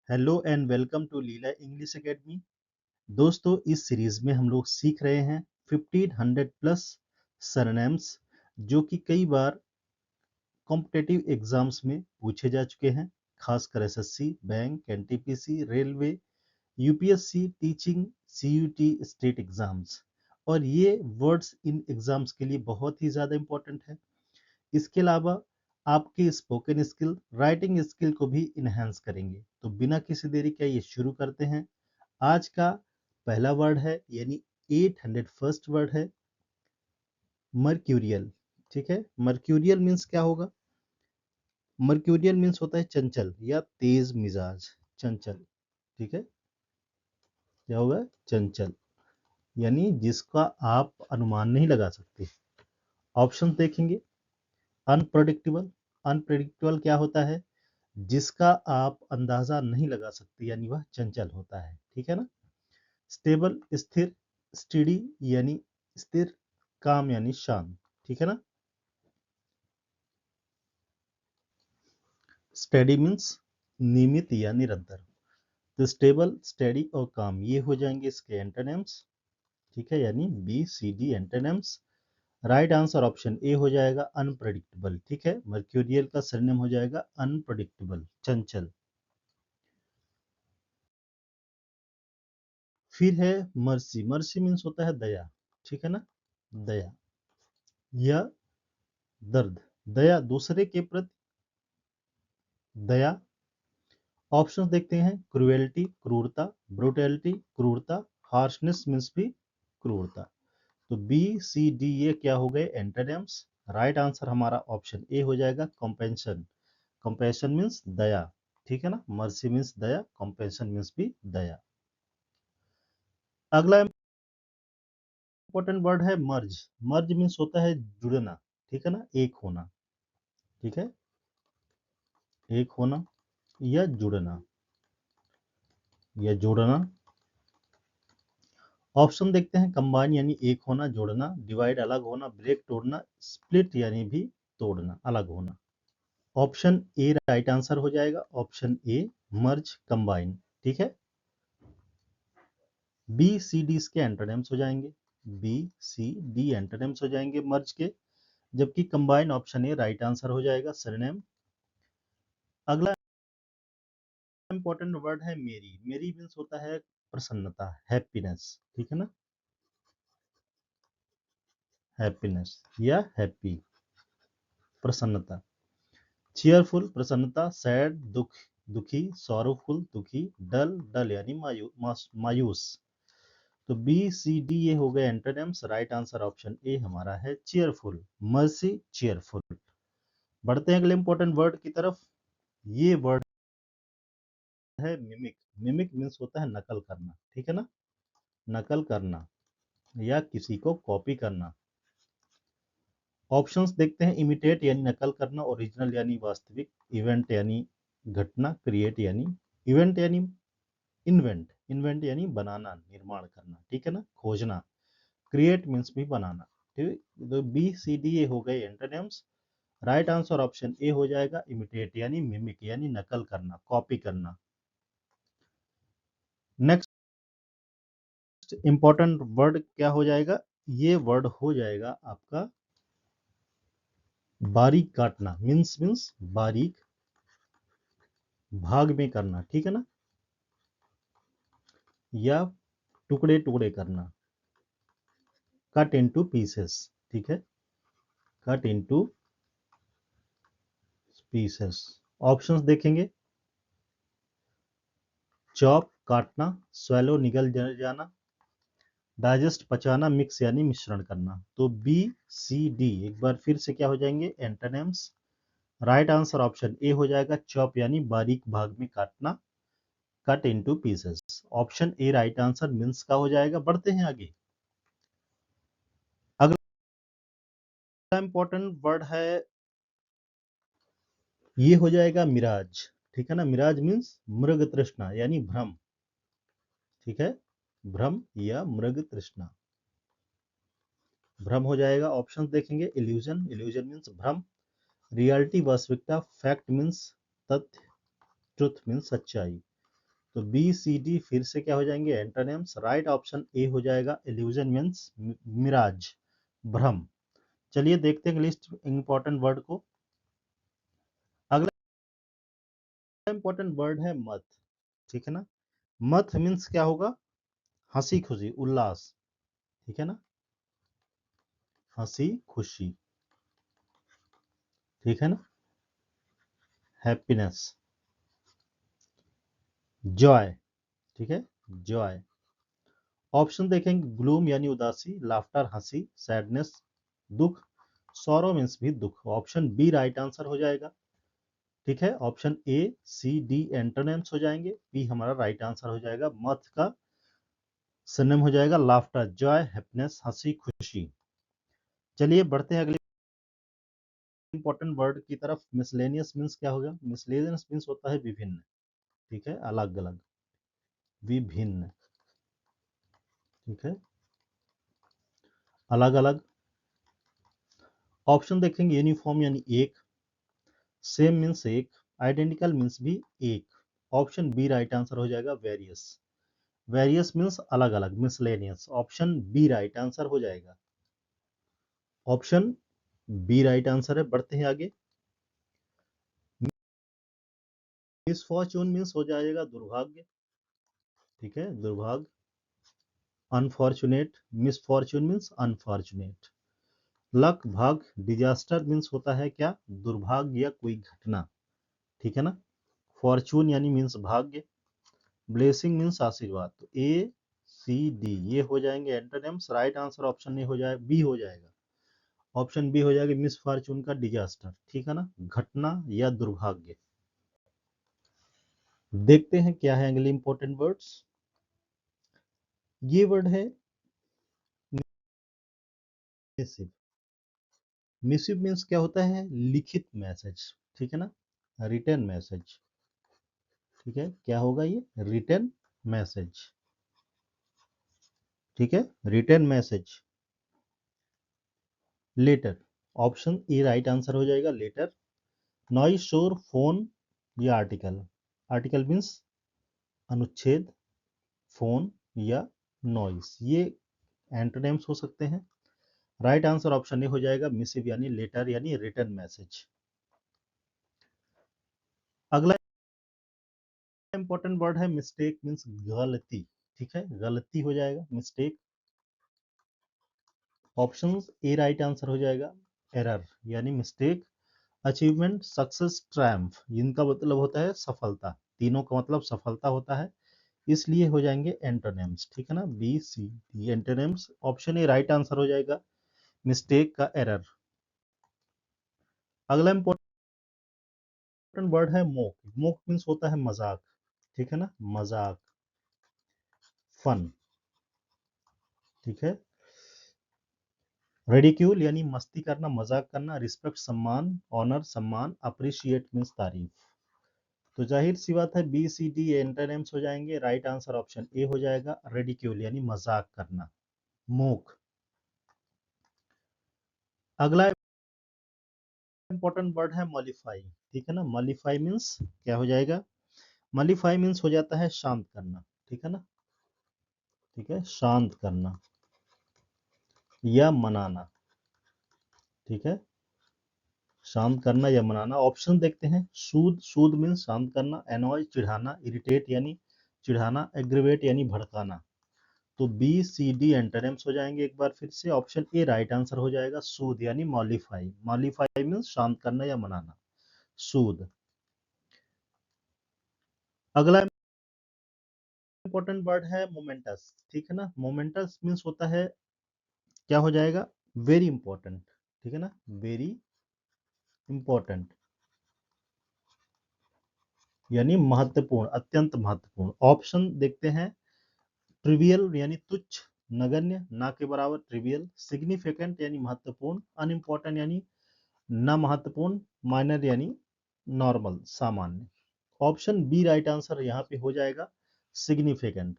Hello and welcome to Leela English Academy. दोस्तों, इस series में हम लोग सीख रहे हैं 1500 प्लस सरनेम्स जो कि कई बार कॉम्पिटिटिव एग्जाम्स में पूछे जा चुके हैं, खासकर SSC, bank, NTPC, railway, UPSC, teaching, CUET, state exams. और ये वर्ड्स इन एग्जाम्स के लिए बहुत ही ज़्यादा इम्पोर्टेंट है। इसके अलावा आपके स्पोकन स्किल, राइटिंग स्किल को भी इनहेंस करेंगे। तो बिना किसी देरी के ये शुरू करते हैं। आज का पहला वर्ड है, यानी 800 फर्स्ट वर्ड है मर्क्यूरियल। ठीक है, मर्क्यूरियल मीन्स क्या होगा? मर्क्यूरियल मीन्स होता है चंचल या तेज मिजाज, चंचल। ठीक है, क्या होगा? चंचल, यानी जिसका आप अनुमान नहीं लगा सकते। ऑप्शन देखेंगे। अनप्रडिक्टेबल, अनप्रेडिक्टेबल क्या होता है? जिसका आप अंदाजा नहीं लगा सकते, यानी वह चंचल होता है। ठीक है ना। स्टेबल, स्थिर, स्टडी यानी स्थिर, काम यानी शांत। ठीक है ना। स्टडी मीन्स नियमित या निरंतर। तो स्टेबल, स्टडी और काम ये हो जाएंगे इसके एंटोनिम्स। ठीक है, यानी B C D antonyms. Right answer option A हो जाएगा अनप्रडिक्टेबल। ठीक है, मर्क्यूरियल का सरनेम हो जाएगा अनप्रडिक्टेबल, चंचल। फिर है मर्सी। मर्सी मीन्स होता है दया। ठीक है ना, दया या दर्द। दया, दूसरे के प्रति दया। ऑप्शंस देखते हैं। क्रुएल्टी, क्रूरता, ब्रुटैलिटी, क्रूरता, हार्शनेस मीन्स भी क्रूरता। तो बी सी डी ये क्या हो गए? एंटोनिम्स। राइट आंसर हमारा ऑप्शन ए हो जाएगा कंपेंशन। कंपेशन मीन्स दया। ठीक है ना, मर्सी मीन्स दया, कंपेशन मीन्स भी दया। अगला इंपॉर्टेंट वर्ड है मर्ज। मर्ज मीन्स होता है जुड़ना। ठीक है ना, एक होना। ठीक है, एक होना या जुड़ना या जोड़ना। ऑप्शन देखते हैं। कंबाइन यानी एक होना, जोड़ना, डिवाइड अलग होना, ब्रेक तोड़ना, स्प्लिट यानी भी तोड़ना, अलग होना। ऑप्शन ए राइट आंसर हो जाएगा। Option A merge, combine. ठीक है, बी सी डी इसके एंटोनिम्स हो जाएंगे। बी सी डी एंटोनिम्स हो जाएंगे मर्ज के, जबकि combine option A right answer हो जाएगा, सरनेम। अगला इंपॉर्टेंट वर्ड है मेरी। मेरी मीन्स होता है प्रसन्नता, हैप्पीनेस। ठीक है ना, हैप्पीनेस या हैप्पी, प्रसन्नता। चीयरफुल, प्रसन्नता। सैड, दुख, दुखी। सॉरोफुल, दुखी। डल, डल यानी मायूस। तो बी सी डी ये हो गए एंटोनिम्स। राइट आंसर ऑप्शन ए हमारा है चीयरफुल, मर्सी, चीयरफुल। बढ़ते हैं अगले इंपॉर्टेंट वर्ड की तरफ। ये वर्ड है मिमिक। मिमिक मीन्स होता है नकल करना। ठीक है ना, नकल करना या किसी को कॉपी करना। ऑप्शंस देखते हैं। इमिटेट यानी नकल करना, ओरिजिनल यानी वास्तविक, इवेंट यानी घटना, क्रिएट यानी इवेंट यानी इन्वेंट, इन्वेंट यानी बनाना, निर्माण करना। ठीक है ना, खोजना। क्रिएट मीन्स भी बनाना। ठीक है, तो बी सी डी ये हो गए antonyms. Right answer option A हो जाएगा इमिटेट यानी मिमिक यानी नकल करना, कॉपी करना। नेक्स्ट इंपॉर्टेंट वर्ड क्या हो जाएगा? ये वर्ड हो जाएगा आपका बारीक काटना। मीन्स बारीक, भाग में करना। ठीक है ना, या टुकड़े टुकड़े करना, कट इनटू पीसेस। ठीक है, कट इनटू पीसेस। ऑप्शंस देखेंगे। चॉप, काटना। स्वेलो, निगल जाना। डाइजेस्ट, पचाना। मिक्स यानी मिश्रण करना। तो बी सी डी एक बार फिर से क्या हो जाएंगे? Antonyms. Right answer option A हो जाएगा चॉप यानी बारीक भाग में काटना, cut into pieces. Option A right answer means का हो जाएगा। बढ़ते हैं आगे। अगला इंपॉर्टेंट वर्ड है, ये हो जाएगा मिराज। ठीक है ना, मिराज मीन्स मृग तृष्णा यानी भ्रम। ठीक है, भ्रम या मृग तृष्णा, भ्रम हो जाएगा। ऑप्शंस देखेंगे। इल्यूजन, इल्यूजन मीन्स भ्रम। रियलिटी, वास्तविकता। फैक्ट मीन्स तथ्य, ट्रुथ मीन्स सच्चाई। तो बी सी डी फिर से क्या हो जाएंगे, एंटोनिम्स। राइट ऑप्शन ए हो जाएगा इल्यूजन मीन्स मिराज, भ्रम। चलिए देखते हैं लिस्ट इंपॉर्टेंट वर्ड को। अगला इंपॉर्टेंट वर्ड है मत, ठीक है ना। मत मीन्स क्या होगा, हंसी खुशी, उल्लास, ठीक है ना, हंसी खुशी, ठीक है ना, हैप्पीनेस, जॉय, ठीक है, जॉय। ऑप्शन देखेंगे, ग्लूम यानी उदासी, लाफ्टर हंसी, सैडनेस दुख, सॉरो मीन्स भी दुख। ऑप्शन बी राइट आंसर हो जाएगा, ठीक है। Option A C D antonyms हो जाएंगे, बी हमारा राइट आंसर हो जाएगा। मथ का सिनोनिम हो जाएगा लाफ्टर, जॉय, हैप्पीनेस, हंसी खुशी। चलिए बढ़ते हैं अगले इंपॉर्टेंट वर्ड की तरफ। मिसलेनियस मीन्स क्या होगा, मिसलेनियस मीन्स होता है विभिन्न, ठीक है, अलग अलग, विभिन्न, ठीक है, अलग अलग। ऑप्शन देखेंगे, यूनिफॉर्म यानी एक, सेम मीन्स एक, आइडेंटिकल मीन्स भी एक। ऑप्शन बी राइट आंसर हो जाएगा, वेरियस, वेरियस मीन्स अलग अलग, miscellaneous. Option B right answer हो जाएगा, ऑप्शन बी राइट आंसर है। बढ़ते हैं आगे। मिसफॉर्चून मीन्स हो जाएगा दुर्भाग्य, ठीक है, दुर्भाग्य। Unfortunate, misfortune means unfortunate. Luck, भाग, डिजास्टर मीन्स होता है क्या, दुर्भाग्य या कोई घटना, ठीक है ना। फॉर्चून यानी मीन्स भाग्य, ब्लेसिंग मीन्स आशीर्वाद। तो ए सी डी ये हो जाएंगे antonyms. Right answer option A हो जाए, बी हो जाएगा, ऑप्शन बी हो जाएगा, मिस फॉर्चून का डिजास्टर, ठीक है ना, घटना या दुर्भाग्य। देखते हैं क्या है अगले इंपॉर्टेंट वर्ड्स। ये वर्ड है मिसिव। मिसिव मीन्स क्या होता है, लिखित मैसेज, ठीक है ना, रिटर्न मैसेज, ठीक है। क्या होगा ये, रिटर्न मैसेज, ठीक है, return message. Letter, option A right answer हो जाएगा, लेटर। नॉइस, शोर, फोन या आर्टिकल। आर्टिकल मीन्स अनुच्छेद, फोन या नॉइस, ये एंटोनिम्स हो सकते हैं। राइट आंसर ऑप्शन ए हो जाएगा, मिसिव यानी लेटर यानी रिटर्न मैसेज। अगला इंपॉर्टेंट वर्ड है मिस्टेक मीन्स गलती, ठीक है, गलती हो जाएगा, mistake. Option A right answer हो जाएगा, एरर यानी मिस्टेक। अचीवमेंट, सक्सेस, ट्रायम्फ, इनका मतलब होता है सफलता, तीनों का मतलब सफलता होता है, इसलिए हो जाएंगे एंटोनिम्स, ठीक है ना, B C D antonyms. Option A right answer हो जाएगा, मिस्टेक का एरर। अगला इंपॉर्टेंट वर्ड है मोक। मोक मीन्स होता है मजाक, ठीक है ना, मजाक, फन, ठीक है। रेडिक्यूल यानी मस्ती करना, मजाक करना। रिस्पेक्ट, सम्मान, ऑनर, सम्मान। अप्रिशिएट मीन्स तारीफ। तो जाहिर सी बात है बी सी डी एंटोनिम्स हो जाएंगे। राइट आंसर ऑप्शन ए हो जाएगा, रेडिक्यूल यानी मजाक करना, मोक। अगला इंपॉर्टेंट वर्ड है मॉलिफाई, ठीक है ना। मॉलिफाई मीन्स क्या हो जाएगा, मॉलिफाई मीन्स हो जाता है शांत करना, ठीक है ना, ठीक है, शांत करना या मनाना, ठीक है, शांत करना या मनाना। ऑप्शन देखते हैं, सूद, सूद मीन्स शांत करना, एनॉय चिढ़ाना, इरिटेट यानी चिढ़ाना, एग्रीवेट यानी भड़काना। तो बी सी डी एंटोनिम्स हो जाएंगे एक बार फिर से। ऑप्शन ए राइट आंसर हो जाएगा, सूद यानी मॉलिफाई। मॉलिफाई मीन्स शांत करना या मनाना, सूद। अगला इंपॉर्टेंट वर्ड है मोमेंटस, ठीक है ना। मोमेंटस मीन्स होता है, क्या हो जाएगा, वेरी इंपॉर्टेंट, ठीक है ना, वेरी इंपॉर्टेंट यानी महत्वपूर्ण, अत्यंत महत्वपूर्ण। ऑप्शन देखते हैं, ट्रिवियल यानी तुच्छ, नगण्य ना के बराबर, ट्रिवियल। सिग्निफिकेंट यानी महत्वपूर्ण, अनइम्पोर्टेंट यानी न महत्वपूर्ण, माइनर यानी नॉर्मल, सामान्य। ऑप्शन बी राइट आंसर यहाँ पे हो जाएगा, सिग्निफिकेंट।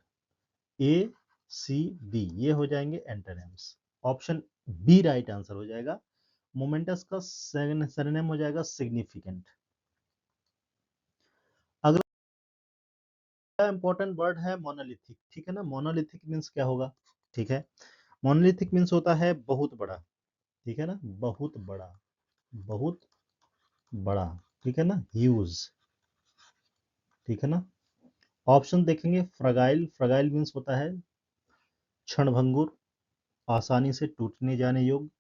ए सी डी ये हो जाएंगे antonyms. Option B right answer हो जाएगा, मोमेंटस का सरनेम हो जाएगा सिग्निफिकेंट। इंपॉर्टेंट वर्ड है मोनोलिथिक, ठीक है ना। मोनोलिथिक मीन्स क्या होगा, ठीक है। मोनोलिथिक मीन्स होता है बहुत बड़ा, ठीक है ना, बहुत बड़ा, बहुत बड़ा, ठीक है ना, ह्यूज, ठीक है ना। ऑप्शन देखेंगे, फ्रगाइल, फ्रगाइल मीन्स होता है क्षणभंगुर, आसानी से टूटने जाने योग्य।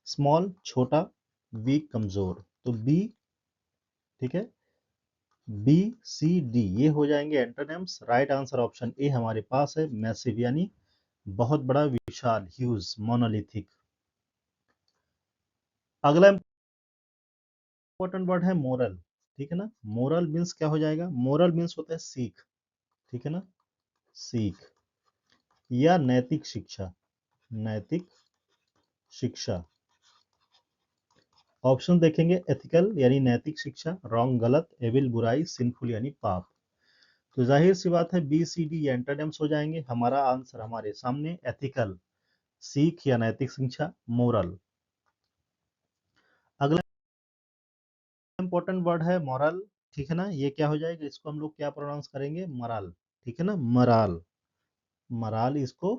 स्मॉल छोटा, वीक कमजोर, तो बी, ठीक है, बी सी डी ये हो जाएंगे एंटोनिम्स। राइट आंसर ऑप्शन ए हमारे पास है, मैसिव यानी बहुत बड़ा, विशाल, ह्यूज, मोनोलिथिक। अगला इंपॉर्टेंट वर्ड है मोरल, ठीक है ना। मोरल मीन्स क्या हो जाएगा, मोरल मीन्स होता है सीख, ठीक है ना, सीख या नैतिक शिक्षा, नैतिक शिक्षा। ऑप्शन देखेंगे, एथिकल यानी नैतिक शिक्षा, रॉन्ग गलत, एविल बुराई, सिंफुल यानी पाप। तो जाहिर सी बात है बी सी डी एंटोनिम्स हो जाएंगे। हमारा आंसर हमारे सामने, एथिकल सीख या नैतिक शिक्षा, मोरल। अगला इंपॉर्टेंट वर्ड है मॉरल, ठीक है ना। ये क्या हो जाएगा, इसको हम लोग क्या प्रोनाउंस करेंगे, मराल, ठीक है ना, मराल, मराल इसको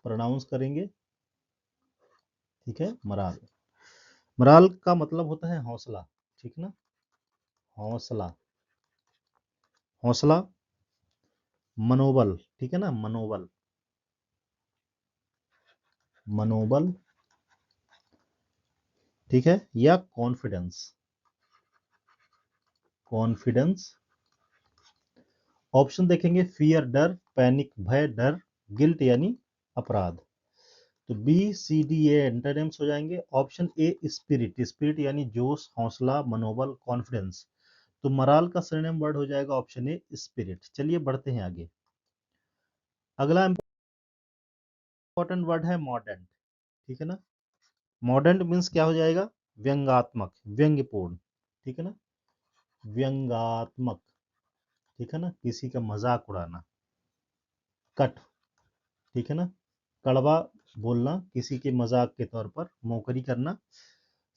प्रोनाउंस करेंगे, ठीक है, मराल। मराल का मतलब होता है हौसला, ठीक है ना, हौसला, हौसला, मनोबल, ठीक है ना, मनोबल, मनोबल, ठीक है, या कॉन्फिडेंस, कॉन्फिडेंस। ऑप्शन देखेंगे, फियर डर, पैनिक भय डर, गिल्ट यानी अपराध। तो B C D A antonyms हो जाएंगे। ऑप्शन ए स्पिरिट, स्पिरिट यानी जोश, हौसला, मनोबल, कॉन्फिडेंस। तो मराल का सिनोनिम वर्ड हो जाएगा ऑप्शन ए स्पिरिट। चलिए बढ़ते हैं आगे। अगला इंपॉर्टेंट वर्ड है मॉडर्न, ठीक है ना। मॉडर्न मीन्स क्या हो जाएगा, व्यंगात्मक, व्यंग्यपूर्ण, ठीक है ना, व्यंगात्मक, ठीक है ना, किसी का मजाक उड़ाना। कट, ठीक है ना, कड़वा बोलना, किसी के मजाक के तौर पर मौकरी करना।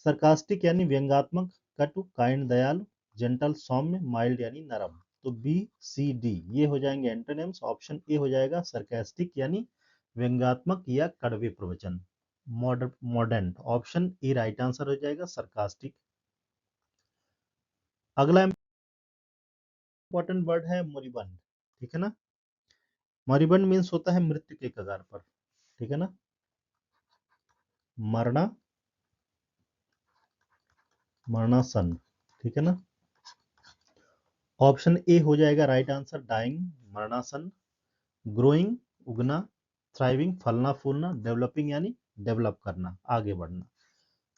सरकास्टिक यानी व्यंगात्मक, कटु काइंड दयालु, जेंटल सौम्य, माइल्ड यानी नरम। तो बी सी डी ये हो जाएंगे एंटोनिम्स। ऑप्शन ए हो जाएगा सरकास्टिक यानी व्यंगात्मक या कड़वे प्रवचन, modern. Option A right answer हो जाएगा, सरकास्टिक। अगला इंपॉर्टेंट वर्ड है मोरिबंड, ठीक है ना। मोरिबंड मीन्स होता है मृत्यु के कगार पर, ठीक है ना, मरना, मरणासन, ठीक है ना। ऑप्शन ए हो जाएगा राइट आंसर, डाइंग, मरणासन। ग्रोइंग उगना, थ्राइविंग फलना फूलना, डेवलपिंग यानी डेवलप करना, आगे बढ़ना।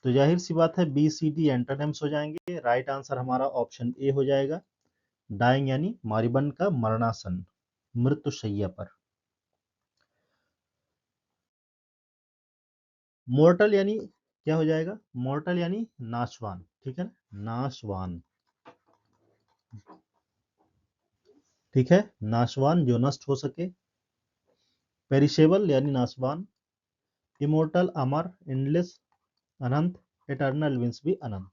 तो जाहिर सी बात है बी सी डी एंटोनिम्स हो जाएंगे। राइट आंसर हमारा ऑप्शन ए हो जाएगा, डाइंग यानी मॉरिबंड का मरणासन, मृत्युशैया पर। मोर्टल यानी क्या हो जाएगा, मोर्टल यानी नाशवान, ठीक है ना, नाशवान, ठीक है, नाशवान जो नष्ट हो सके। पेरिशेबल यानी नाशवान। इमोर्टल अमर, एंडलेस अनंत, एटर्नल मींस भी अनंत।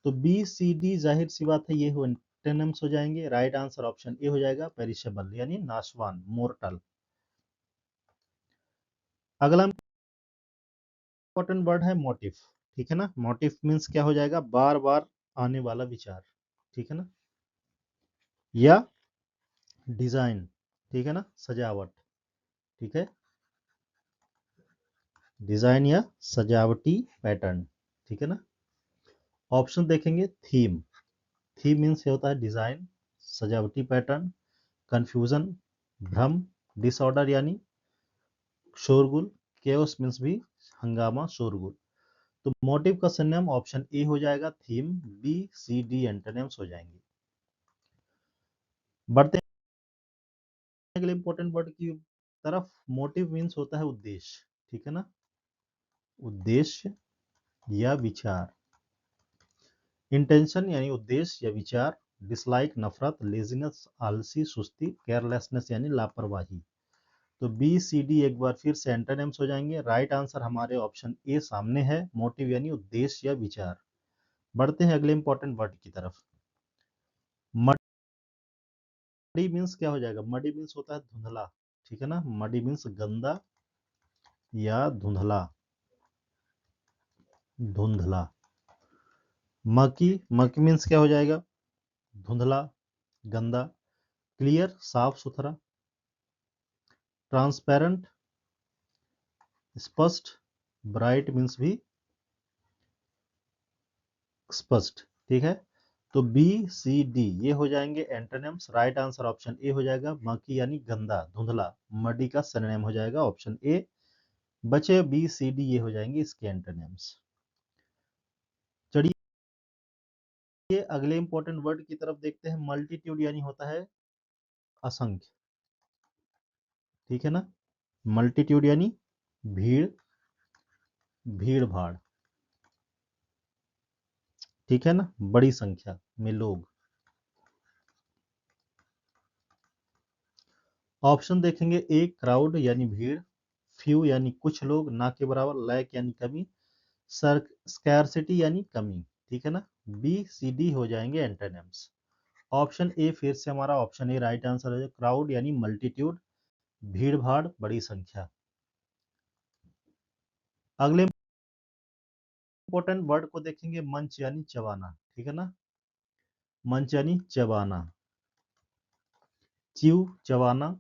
तो बी सी डी जाहिर सी बात है ये हो एंटोनिम्स हो जाएंगे। राइट आंसर ऑप्शन ए हो जाएगा, पेरिशेबल यानी नाशवान, मोर्टल। अगला इंपॉर्टेंट वर्ड है मोटिव, ठीक है ना। मोटिव मींस क्या हो जाएगा, बार बार आने वाला विचार, ठीक है ना, या डिजाइन, ठीक है ना, सजावट, ठीक है, डिजाइन या सजावटी पैटर्न, ठीक है ना। ऑप्शन देखेंगे, थीम, थीम मीन्स होता है डिजाइन, सजावटी पैटर्न, कंफ्यूजन भ्रम, डिसऑर्डर यानी शोरगुल, केओस मीन्स भी हंगामा शोरगुल। तो मोटिव का सिनोनिम ऑप्शन ए हो जाएगा, theme. B C D antonyms हो जाएंगे। बढ़ते हैं अगले इंपॉर्टेंट वर्ड की तरफ। मोटिव मीन्स होता है उद्देश्य, ठीक है ना, उद्देश्य या विचार। इंटेंशन यानी उद्देश्य या विचार। डिसलाइक नफरत, लेजीनेस आलसी सुस्ती, केयरलेसनेस यानी लापरवाही। तो बी सी डी एक बार फिर से एंटोनिम्स हो जाएंगे। राइट आंसर हमारे ऑप्शन ए सामने है, मोटिव यानी उद्देश्य या विचार। बढ़ते हैं अगले इंपॉर्टेंट वर्ड की तरफ। मडी मीन्स क्या हो जाएगा, मडी मीन्स होता है धुंधला, ठीक है ना, मडी मीन्स गंदा या धुंधला, धुंधला। मकी, मकी मीन्स क्या हो जाएगा, धुंधला, गंदा। क्लियर, साफ सुथरा। ट्रांसपेरेंट, स्पष्ट। ब्राइट मीन्स भी स्पष्ट, ठीक है। तो बी सी डी ये हो जाएंगे antonyms. Right answer option A हो जाएगा, मकी यानी गंदा, धुंधला। मडी का सिनोनिम हो जाएगा ऑप्शन ए। बचे बी सी डी, ये हो जाएंगे इसके एंटोनिम्स। चलिए अगले इंपॉर्टेंट वर्ड की तरफ देखते हैं। मल्टीट्यूड यानी होता है असंख्य, ठीक है ना। मल्टीट्यूड यानी भीड़, भीड़ भाड़, ठीक है ना, बड़ी संख्या में लोग। ऑप्शन देखेंगे, ए क्राउड यानी भीड़, फ्यू यानी कुछ लोग, ना के बराबर, लैक यानी कमी, स्कैरसिटी यानी कमी, ठीक है ना। बी सी डी हो जाएंगे एंटोनिम्स। ऑप्शन ए फिर से हमारा ऑप्शन ए राइट आंसर है। क्राउड यानी मल्टीट्यूड, भीड़ भाड़, बड़ी संख्या। अगले इंपॉर्टेंट वर्ड को देखेंगे, मंच यानी चबाना, ठीक है ना। मंच यानी चबाना, च्यू चबाना,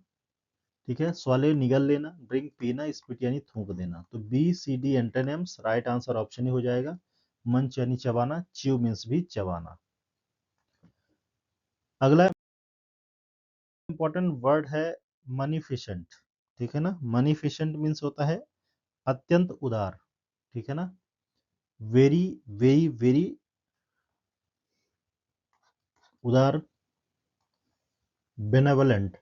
ठीक है। स्वाले निगल लेना, ड्रिंक पीना, स्पिट यानी थूक देना। तो B C D antonyms. Right answer option ही हो जाएगा। मंच यानी चबाना, च्यू मीन्स भी चबाना। अगला इंपॉर्टेंट वर्ड है मनीफिशेंट, ठीक है ना। मनीफिशेंट मीन्स होता है अत्यंत उदार, ठीक है ना। वेरी वेरी वेरी उदार, बेनेवलेंट,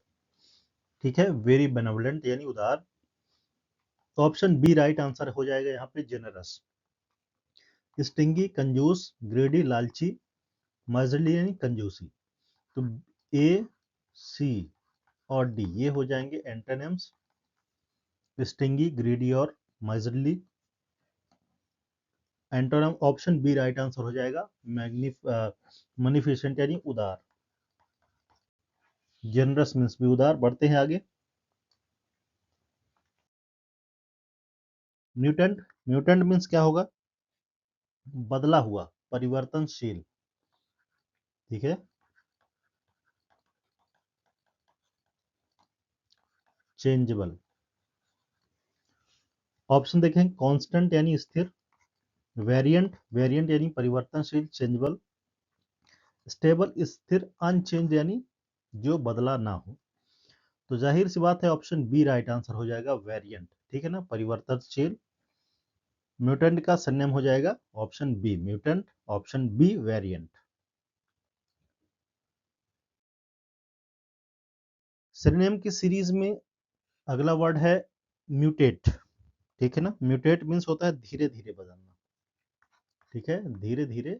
ठीक है, वेरी बेनेवलेंट यानी उदार। तो ऑप्शन बी राइट आंसर हो जाएगा यहाँ पे, जेनरस। स्टिंगी कंजूस, ग्रेडी लालची, मजली यानी कंजूसी। तो ए सी और डी ये हो जाएंगे एंटोनिम्स। स्टिंगी, ग्रीडी और measly. Antonym option B right answer हो जाएगा, मनीफिशेंट यानी उदार। जेनरस मीन्स भी उदार। बढ़ते हैं आगे। म्यूटेंट, म्यूटेंट मीन्स क्या होगा, बदला हुआ, परिवर्तनशील, ठीक है। चेंजेबल। ऑप्शन देखें, कांस्टेंट यानी स्थिर, वेरिएंट, वेरिएंट यानी परिवर्तनशील, चेंजेबल। स्टेबल स्थिर, अनचेंज यानी जो बदला ना हो। तो जाहिर सी बात है ऑप्शन बी राइट आंसर हो जाएगा, वेरिएंट, ठीक है ना, परिवर्तनशील। म्यूटेंट का सरनेम हो जाएगा option B mutant, option B variant. Synonym की सीरीज में अगला वर्ड है म्यूटेट, ठीक है ना। म्यूटेट मीन्स होता है धीरे धीरे बदलना, ठीक है, धीरे धीरे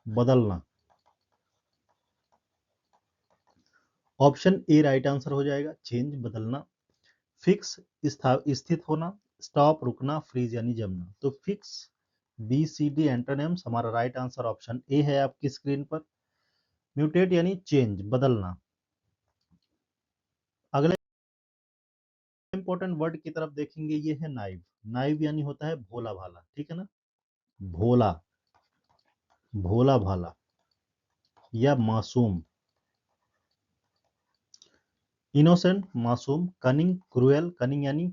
बदलना। ऑप्शन ए राइट आंसर हो जाएगा, चेंज, बदलना। फिक्स, स्थित होना। स्टॉप, रुकना। फ्रीज यानी जमना। तो fix, B C D antonyms. हमारा राइट आंसर ऑप्शन ए है आपकी स्क्रीन पर। म्यूटेट यानी चेंज, बदलना। अगले इंपॉर्टेंट वर्ड की तरफ देखेंगे, ये है नाइव। नाइव यानी होता है भोला भाला, ठीक है ना, भोला, भोला भाला या मासूम। इनोसेंट, मासूम। कनिंग, क्रूएल, कनिंग यानी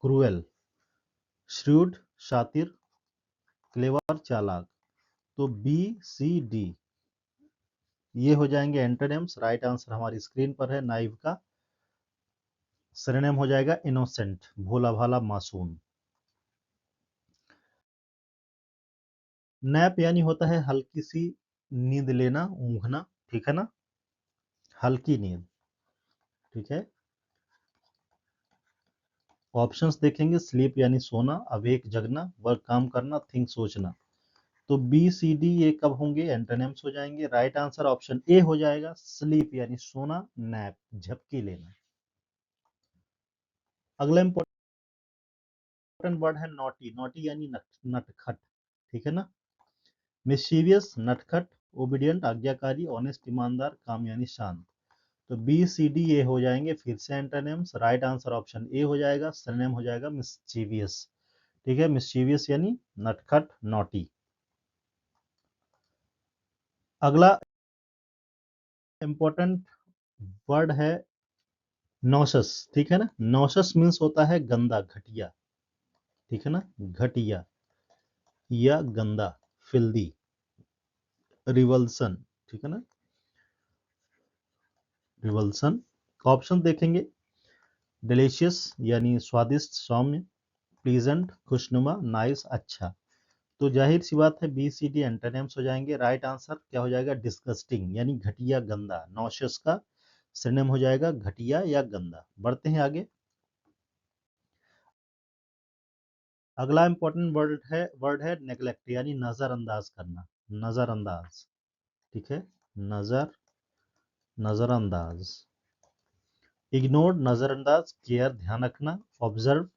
क्रूएल। श्रूड, शातिर। क्लेवर, चालाक। तो बी सी डी ये हो जाएंगे एंटोनिम्स। राइट आंसर हमारी स्क्रीन पर है। नाइव का सरनेम हो जाएगा इनोसेंट, भोला भाला, मासूम। नैप यानी होता है हल्की सी नींद लेना, ऊंघना, ठीक है ना, हल्की नींद, ठीक है। ऑप्शंस देखेंगे, स्लीप यानी सोना, अवेक जगना, वर्क काम करना, थिंक सोचना। तो बी सी डी ये कब होंगे, एंटोनिम्स हो जाएंगे। राइट आंसर ऑप्शन ए हो जाएगा, स्लीप यानी सोना, नैप झपकी लेना। अगला इंपॉर्टेंट वर्ड है नॉटी। नॉटी यानी नटखट, ठीक है ना। मिस्चीवियस, नटखट। ओबीडियंट आज्ञाकारी, ऑनेस्ट ईमानदार, काम यानी शांत। तो बी सी डी ए हो जाएंगे फिर से antonyms. Right answer option A हो जाएगा, सरनेम हो जाएगा मिस्चीवियस। ठीक है, मिस्चीवियस यानी नटखट, नॉटी। अगला इंपॉर्टेंट वर्ड है नॉशस। ठीक है ना, नॉशस मीन्स होता है गंदा, घटिया। ठीक है ना, घटिया या गंदा, फिल्दी, रिवल्सन। ठीक है ना, रिवल्सन। ऑप्शन देखेंगे, डिलीशियस यानी स्वादिष्ट, सौम्य, प्लीजेंट खुशनुमा, नाइस अच्छा। तो जाहिर सी बात है बी सी डी एंटोनिम्स हो जाएंगे। राइट आंसर क्या हो जाएगा, डिस्गस्टिंग यानी घटिया, गंदा। नॉशियस का सिनोनिम हो जाएगा घटिया या गंदा। बढ़ते हैं आगे। अगला इंपॉर्टेंट वर्ड है नेग्लेक्ट यानी नजरअंदाज करना, नजरअंदाज। ठीक है, नजर नजरअंदाज। इग्नोर नजरअंदाज, केयर ध्यान रखना, ऑब्जर्व,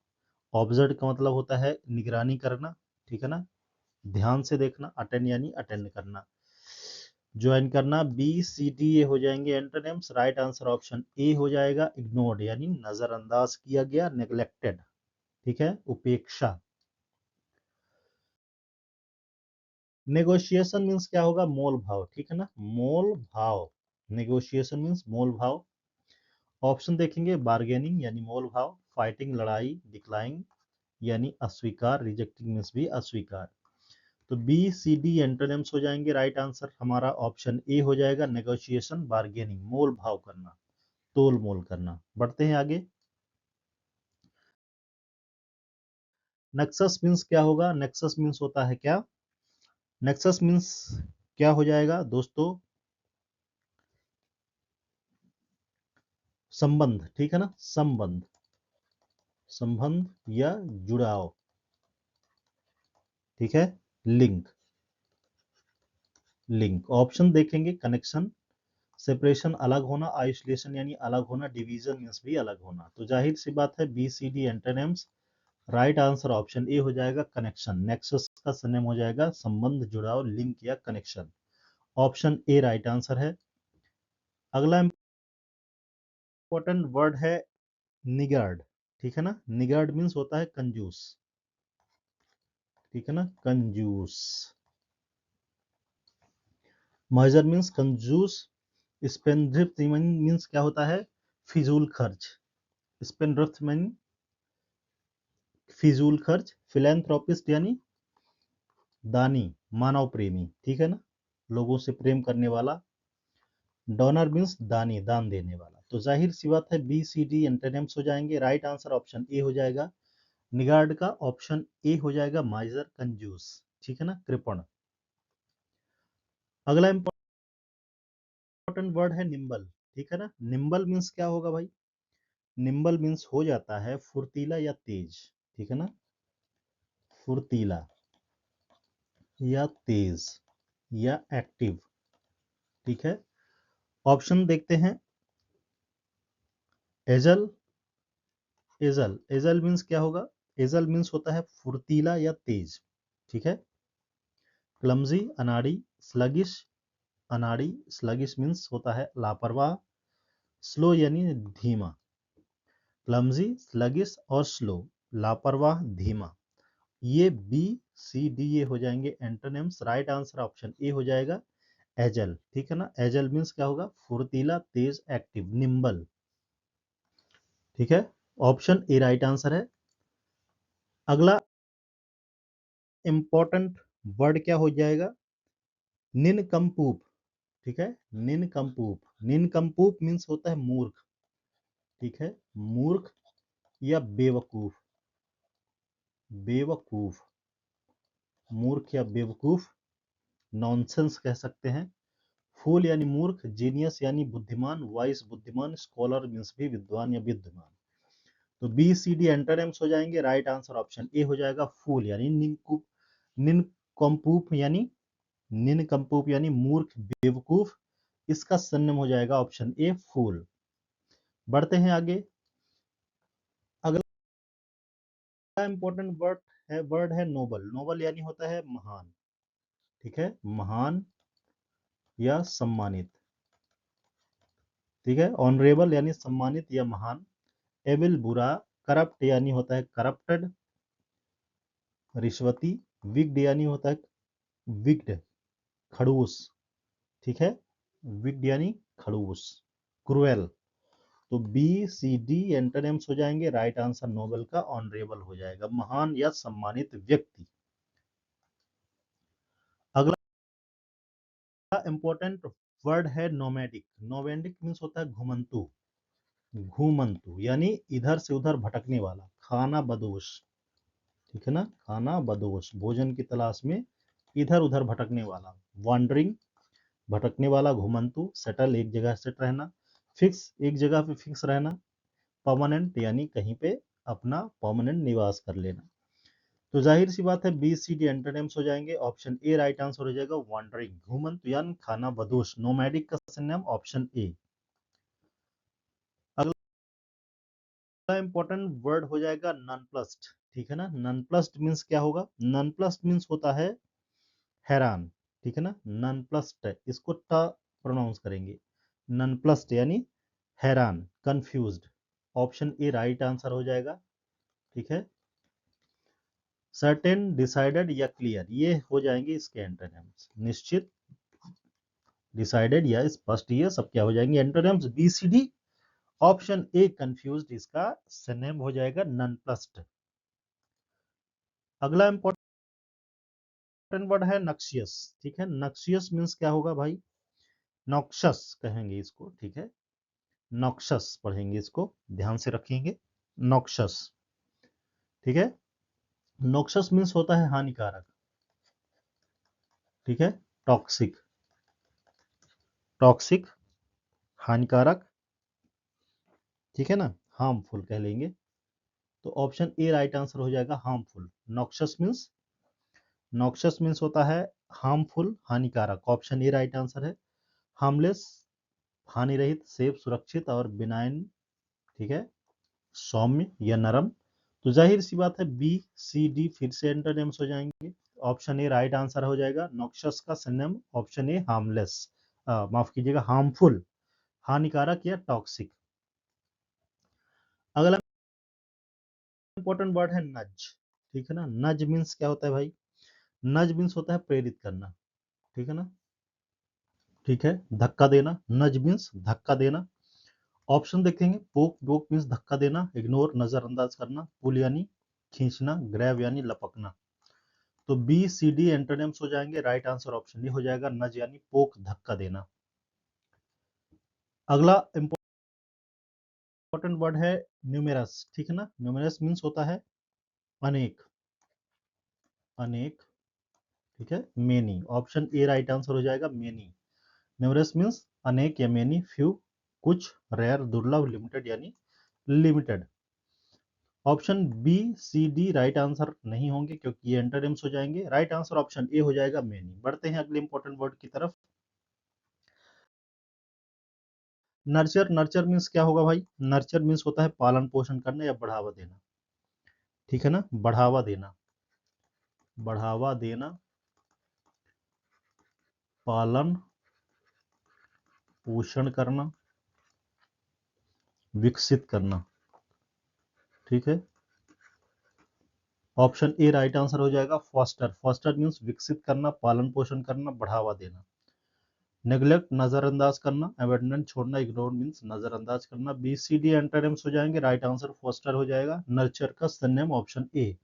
ऑब्जर्व का मतलब होता है निगरानी करना। ठीक है ना, ध्यान से देखना, अटेंड यानी अटेंड करना, ज्वाइन करना। बी सी डी ए हो जाएंगे antonyms. Right answer option A हो जाएगा, इग्नोर्ड यानी नजरअंदाज किया गया, नेग्लेक्टेड। ठीक है, उपेक्षा। नेगोशिएशन मीन्स क्या होगा, मोल भाव। ठीक है ना, मोल भाव। नेगोशिएशन मीन्स मोल भाव। ऑप्शन देखेंगे, बार्गेनिंग यानी मोल भाव, फाइटिंग लड़ाई, डिक्लाइन यानी अस्वीकार, रिजेक्टिंग मीन्स भी अस्वीकार। तो बी सी डी एंटोनिम्स हो जाएंगे। राइट आंसर हमारा ऑप्शन ए हो जाएगा, नेगोशिएशन, बार्गेनिंग, मोल भाव करना, तोल मोल करना। बढ़ते हैं आगे। नेक्सस मीन्स क्या होगा, नेक्सस मीन्स होता है क्या, नेक्सस मीन्स क्या हो जाएगा दोस्तों, संबंध। ठीक है ना, संबंध, संबंध या जुड़ाव। ठीक है, लिंक, लिंक। ऑप्शन देखेंगे, कनेक्शन, सेपरेशन अलग होना, आइसोलेशन यानी अलग होना, डिवीजन मीन्स भी अलग होना। तो जाहिर सी बात है B C D antonyms. Right answer option A हो जाएगा, कनेक्शन। नेक्सस का सिनोनिम हो जाएगा संबंध, जुड़ाव, लिंक या connection. Option A right answer है। अगला इंपॉर्टेंट वर्ड है निगर्ड। ठीक है ना, निगर्ड मीन्स होता है कंजूस। ठीक है ना, कंजूस। मर्जर मीन्स कंजूस। स्पेंड्रिफ्ट मीन्स क्या होता है, फिजूल खर्च। स्पेंड्रिफ्ट मीन फिजूल खर्च। फिलेंथ्रोपिस्ट यानी दानी, मानव प्रेमी। ठीक है ना, लोगों से प्रेम करने वाला। डोनर मीन्स दानी, दान देने वाला। तो जाहिर सी बात है बी सी डी एंटोनिम्स हो जाएंगे। राइट आंसर ऑप्शन ए हो जाएगा, निगार्ड का ऑप्शन ए हो जाएगा, माइजर, कंजूस। ठीक है ना, कृपण। अगला इंपॉर्टेंट वर्ड है निम्बल। ठीक है ना, निम्बल मीन्स क्या होगा भाई, निम्बल मीन्स हो जाता है फुर्तीला या तेज। ठीक है ना, फुर्तीला या तेज या एक्टिव। ठीक है, ऑप्शन देखते हैं। एजल, एजल, एजल मीन्स क्या होगा, एजल मीन्स होता है फुर्तीला या तेज। ठीक है, क्लमजी अनाड़ी, स्लगिश, अनाड़ी, स्लगिश मीन्स होता है लापरवाह, स्लो यानी धीमा। क्लमजी, स्लगिश और स्लो, लापरवाह, धीमा। ये बी सी डी ए हो जाएंगे antonyms. Right answer option A हो जाएगा, एजल। ठीक है ना, एजल मीन्स क्या होगा, फुर्तीला, तेज, एक्टिव, निम्बल। ठीक है, ऑप्शन ए राइट आंसर है। अगला इंपॉर्टेंट वर्ड क्या हो जाएगा, निनकम्पूप। ठीक है, निनकम्पूप, निनकम्पूप मीन्स होता है मूर्ख। ठीक है, मूर्ख या बेवकूफ, बेवकूफ, मूर्ख या बेवकूफ, नॉनसेंस कह सकते हैं। फूल यानी मूर्ख, जीनियस यानी बुद्धिमान, वाइस बुद्धिमान, स्कॉलर मीन्स भी विद्वान या विद्वान। तो बी सी डी एंटोनिम्स हो जाएंगे। राइट आंसर ऑप्शन ए हो जाएगा, फूल यानी निनकूप, निनकम्पूप यानी, निनकम्पूप यानी मूर्ख, बेवकूफ। इसका सिनोनिम हो जाएगा ऑप्शन ए, फूल। बढ़ते हैं आगे। अगला इंपॉर्टेंट वर्ड है नोबल। नोबल यानी होता है महान। ठीक है, महान, या सम्मानित। ठीक है, ऑनरेबल यानी सम्मानित या महान, एविल बुरा, करप्ट यानी होता है करप्टेड, रिश्वती, विक्ड यानी होता है विक्ड, खड़ूस। ठीक है, विक्ड यानी खड़ूस, क्रूएल। तो बी सी डी एंटोनिम्स हो जाएंगे, राइट आंसर नोबेल का ऑनरेबल हो जाएगा, महान या सम्मानित व्यक्ति। अगला इंपॉर्टेंट वर्ड है नोमैडिक। नोमैडिक मीन्स होता है घुमंतु, घुमंतु यानी इधर से उधर भटकने वाला, खाना बदोश। ठीक है ना, खाना बदोश, भोजन की तलाश में इधर उधर भटकने वाला, वॉन्डरिंग भटकने वाला, घुमंतु, सेटल एक जगह सेट रहना, फिक्स एक जगह पे फिक्स रहना, परमानेंट यानी कहीं पे अपना परमानेंट निवास कर लेना। तो जाहिर सी बात है बी सी डी एंटोनिम्स हो जाएंगे, ऑप्शन ए राइट आंसर हो जाएगा, वॉन्डरिंग, घुमंतु यानी खाना बदोश। नोमैडिक का सिनोनिम ऑप्शन ए। अगला इंपॉर्टेंट वर्ड हो जाएगा नॉनप्लस्ड। ठीक है ना, नॉनप्लस्ड मीन्स क्या होगा? नॉनप्लस्ड मीन्स होता है हैरान। ठीक है ना, नॉनप्लस्ड, इसको ट प्रोनाउंस करेंगे, नॉनप्लस्ड यानी हैरान, confused. Option A right answer हो जाएगा। ठीक है, सर्टेन, डिसाइडेड या क्लियर, ये हो जाएंगे इसके एंटोनिम्स। निश्चित, डिसाइडेड या स्पष्ट, ये सब क्या हो जाएंगे antonyms. B C D, option A confused इसका सिनोनिम हो जाएगा नॉनप्लस्ड। अगला इंपॉर्टेंट वर्ड है नक्शियस। ठीक है, नक्शियस मीन्स क्या होगा भाई? नॉक्शस कहेंगे इसको। ठीक है, नॉक्शस पढ़ेंगे इसको, ध्यान से रखेंगे, नॉक्शस। ठीक है, नॉक्शस मीन्स होता है हानिकारक। ठीक है, टॉक्सिक, टॉक्सिक हानिकारक। ठीक है ना, हार्मफुल कह लेंगे। तो ऑप्शन ए राइट आंसर हो जाएगा, हार्मफुल। नॉक्शस मीन्स, नॉक्शस मीन्स होता है हार्मफुल, हानिकारक। ऑप्शन ए राइट आंसर है। हार्मलेस, हानि रहित, सेफ सुरक्षित, और बिनाइन, ठीक है, सौम्य या नरम। तो जाहिर सी बात है बी सी डी फिर से एंटोनिम्स हो जाएंगे, ऑप्शन ए राइट आंसर हो जाएगा। नॉक्शस का सिनोनिम ऑप्शन ए हार्मलेस, माफ कीजिएगा हार्मफुल, हानिकारक या टॉक्सिक। अगला इंपॉर्टेंट वर्ड है नज। ठीक है ना, नज मीन्स क्या होता है भाई? नज मीन्स होता है प्रेरित करना। ठीक है ना, ठीक है, धक्का देना, नज मीन्स धक्का देना। ऑप्शन देखेंगे, पोक, पोक मीन्स धक्का देना, इग्नोर नजरअंदाज करना, पुल यानी खींचना, ग्रैब यानी लपकना। तो बी सी डी एंटोनिम्स हो जाएंगे, राइट आंसर ऑप्शन ए हो जाएगा, नज यानी पोक, धक्का देना। अगला इंपॉर्टेंट वर्ड है न्यूमेरस। ठीक है ना, न्यूमेरस मीन्स होता है अनेक, अनेक। ठीक है, many, option A right answer हो जाएगा, मेनी। न्यूमेरस मीन्स अनेक या मेनी, फ्यू कुछ, रेयर दुर्लभ, लिमिटेड यानी limited. Option B C D right answer नहीं होंगे क्योंकि ये एंटोनिम्स हो जाएंगे, राइट आंसर ऑप्शन ए हो जाएगा, मेनी। बढ़ते हैं अगले इंपॉर्टेंट वर्ड की तरफ, नर्चर। नर्चर मीन्स क्या होगा भाई? नर्चर मीन्स होता है पालन पोषण करना या बढ़ावा देना। ठीक है ना, बढ़ावा देना, बढ़ावा देना, पालन पोषण करना, विकसित करना। ठीक है, ऑप्शन ए राइट आंसर हो जाएगा, फॉस्टर। फॉस्टर मीन्स विकसित करना, पालन पोषण करना, बढ़ावा देना। नेग्लेक्ट नजरअंदाज करना, अबेंडन छोड़ना, इग्नोर मीन्स नजरअंदाज करना। बी सी डी एंटोनिम्स हो जाएंगे, राइट आंसर फॉस्टर हो जाएगा। नर्चर का synonym option A.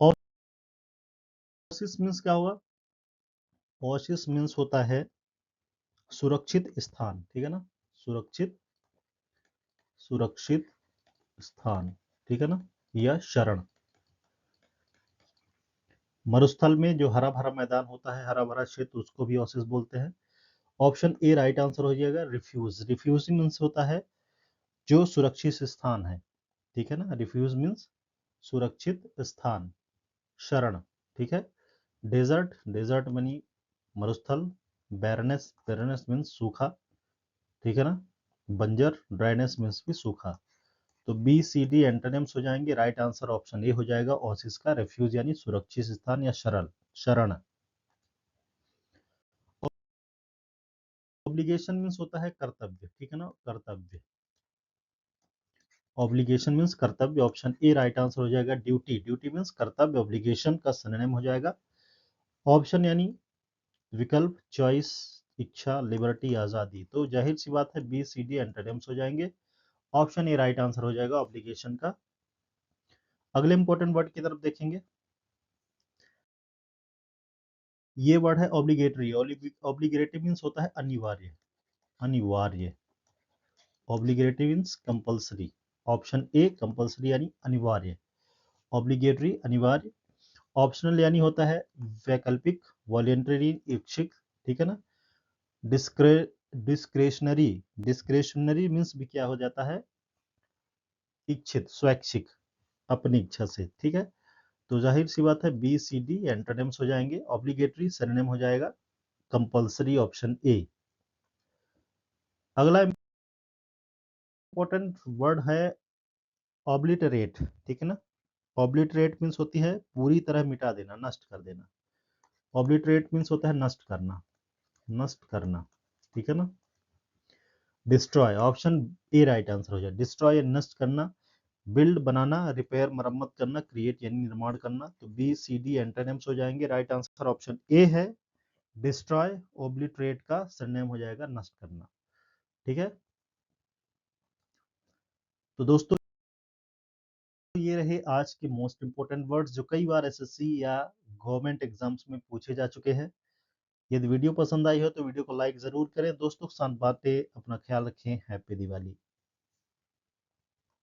Oasis means क्या होगा? ओसिस मीन्स होता है सुरक्षित स्थान। ठीक है ना, सुरक्षित, सुरक्षित स्थान। ठीक है ना, या शरण। मरुस्थल में जो हरा भरा मैदान होता है, हरा भरा क्षेत्र, उसको भी ओसिस बोलते हैं। ऑप्शन ए राइट आंसर हो जाएगा, रिफ्यूज। रिफ्यूज मीन्स होता है जो सुरक्षित स्थान है। ठीक है ना, रिफ्यूज मीन्स सुरक्षित स्थान, शरण। ठीक है, डेजर्ट, डेजर्ट मनी मरुस्थल। बैरनेस, बैरनेस मीन्स सूखा। ठीक है ना, बंजर, ड्राइनेस मीन्स भी सूखा। तो बी सी डी एंटोनिम्स हो जाएंगे, राइट आंसर ऑप्शन ए हो जाएगा, ओसिस का, रेफ्यूज यानी सुरक्षित स्थान या शरण, शरण। ऑब्लिगेशन मीन्स होता है कर्तव्य, ठीक है ना, कर्तव्य। ऑब्लिगेशन मीन्स कर्तव्य, ऑप्शन ए राइट आंसर हो जाएगा। ड्यूटी, ड्यूटी मीन्स कर्तव्य, ऑब्लिगेशन का सिनोनिम हो जाएगा। ऑप्शन यानी विकल्प, चॉइस, इच्छा, लिबर्टी, आजादी, तो जाहिर सी बात है बी सी डी एंटोनिम्स हो जाएंगे। ऑप्शन ए राइट आंसर हो जाएगा ऑब्लिगेशन का। अगले इंपॉर्टेंट वर्ड की तरफ देखेंगे। ये वर्ड है ऑब्लिगेटरी। ऑब्लिगेटरी मीन्स होता है अनिवार्य, अनिवार्य। Obligatory means compulsory. Option A compulsory यानी अनिवार्य, ऑब्लिगेटरी अनिवार्य। ऑप्शनल यानी होता है वैकल्पिक, वॉलेंटरी इच्छिक, ठीक है ना। डिस्क्रे डिस्क्रेशनरी, डिस्क्रेशनरी मीन्स भी क्या हो जाता है, इच्छित, स्वैच्छिक, अपनी इच्छा से, ठीक है। तो जाहिर सी बात है बी सी डी एंटोनिम्स हो जाएंगे। ऑब्लिगेटरी सिनोनिम हो जाएगा कंपल्सरी, ऑप्शन ए। अगला इंपॉर्टेंट वर्ड है ऑब्लिटरेट, ठीक है ना। ऑब्लिटरेट मीन्स होती है पूरी तरह मिटा देना, नष्ट कर देना। ऑब्लिटरेट मीन्स होता है नष्ट करना, नष्ट करना, ठीक है ना। Destroy, option A right answer हो जाए। डिस्ट्रॉय नष्ट करना, बिल्ड बनाना, रिपेयर मरम्मत करना, क्रिएट यानी निर्माण करना, तो बी सी डी एंटोनिम्स हो जाएंगे। राइट आंसर ऑप्शन ए है, डिस्ट्रॉय। ओब्लिटरेट का सरनेम हो जाएगा नष्ट करना, ठीक है। तो दोस्तों ये रहे आज के मोस्ट इंपोर्टेंट वर्ड्स जो कई बार एसएससी या गवर्नमेंट एग्जाम्स में पूछे जा चुके हैं। यदि वीडियो पसंद आई हो तो वीडियो को लाइक जरूर करें। दोस्तों के साथ बातें, अपना ख्याल रखें। हैप्पी दिवाली।